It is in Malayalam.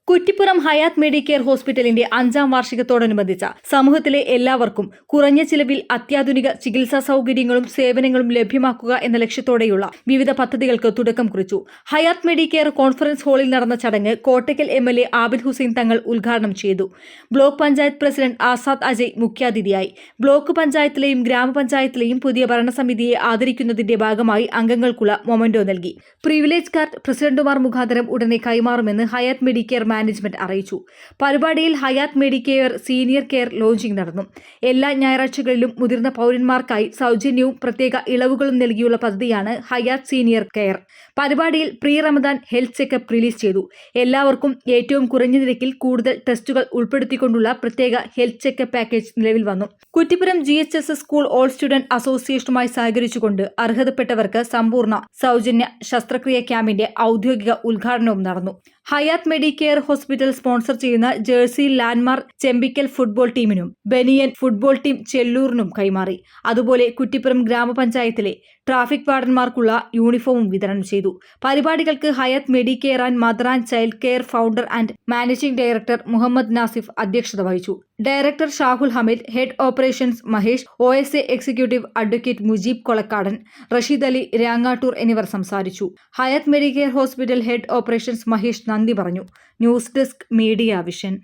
കുറ്റിപ്പുറം ഹയാത്ത് മെഡിക്കെയർ ഹോസ്പിറ്റലിന്റെ 5ാം വാർഷികത്തോടനുബന്ധിച്ച് സമൂഹത്തിലെ എല്ലാവർക്കും കുറഞ്ഞ ചിലവിൽ അത്യാധുനിക ചികിത്സാ സൗകര്യങ്ങളും സേവനങ്ങളും ലഭ്യമാക്കുക എന്ന ലക്ഷ്യത്തോടെയുള്ള വിവിധ പദ്ധതികൾക്ക് തുടക്കം കുറിച്ചു. ഹയാത്ത് മെഡിക്കെയർ കോൺഫറൻസ് ഹാളിൽ നടന്ന ചടങ്ങ് കോട്ടയ്ക്കൽ MLA ആബിദ് ഹുസൈൻ തങ്ങൾ ഉദ്ഘാടനം ചെയ്തു. ബ്ലോക്ക് പഞ്ചായത്ത് പ്രസിഡന്റ് ആസാദ് അജയ് മുഖ്യാതിഥിയായി. ബ്ലോക്ക് പഞ്ചായത്തിലെയും ഗ്രാമപഞ്ചായത്തിലെയും പുതിയ ഭരണസമിതിയെ ആദരിക്കുന്നതിന്റെ ഭാഗമായി അംഗങ്ങൾക്കുള്ള മൊമന്റോ നൽകി. പ്രിവിലേജ് കാർഡ് പ്രസിഡന്റുമാർ മുഖാന്തരം ഉടനെ കൈമാറുമെന്ന് ഹയാത്ത് മെഡിക്കെയർ മാനേജ്മെന്റ് അറിയിച്ചു. പരിപാടിയിൽ Hayath Medicare senior care launching നടന്നു. എല്ലാ ഞായറാഴ്ചകളിലും മുതിർന്ന പൗരന്മാർക്കായി സൗജന്യവും പ്രത്യേക ഇളവുകളും നൽകിയുള്ള പദ്ധതിയാണ് ഹയാത്ത് സീനിയർ കെയർ. പരിപാടിയിൽ pre Ramadan health checkup release ചെയ്തു. എല്ലാവർക്കും ഏറ്റവും കുറഞ്ഞ നിരക്കിൽ കൂടുതൽ ടെസ്റ്റുകൾ ഉൾപ്പെടുത്തിക്കൊണ്ടുള്ള പ്രത്യേക ഹെൽത്ത് ചെക്കപ്പ് പാക്കേജ് നിലവിൽ വന്നു. Kuttippuram GHS school all student അസോസിയേഷനുമായി സഹകരിച്ചുകൊണ്ട് അർഹതപ്പെട്ടവർക്ക് സമ്പൂർണ്ണ സൗജന്യ ശസ്ത്രക്രിയ ക്യാമ്പിന്റെ ഔദ്യോഗിക ഉദ്ഘാടനവും നടന്നു. ഹയാത്ത് മെഡിക്കെയർ ഹോസ്പിറ്റൽ സ്പോൺസർ ചെയ്യുന്ന ജേഴ്സി ലാൻഡ്മാർ ചെമ്പിക്കൽ ഫുട്ബോൾ ടീമിനും ബനിയൻ ഫുട്ബോൾ ടീം ചെല്ലൂരിനും കൈമാറി. അതുപോലെ കുറ്റിപ്പുറം ഗ്രാമപഞ്ചായത്തിലെ ട്രാഫിക് വാർഡന്മാർക്കുള്ള യൂണിഫോമും വിതരണം ചെയ്തു. പരിപാടികൾക്ക് Hayath Medicare and mother and child care founder and managing director Muhammad Nasif അധ്യക്ഷത വഹിച്ചു. Director Shahul Hameed, head operations Mahesh, OSA executive advocate Mujeeb Kolakkadan, Rasheed Ali Rangattur എന്നിവർ സംസാരിച്ചു. Hayath Medicare hospital head operations Mahesh നന്ദി പറഞ്ഞു. News desk media vision.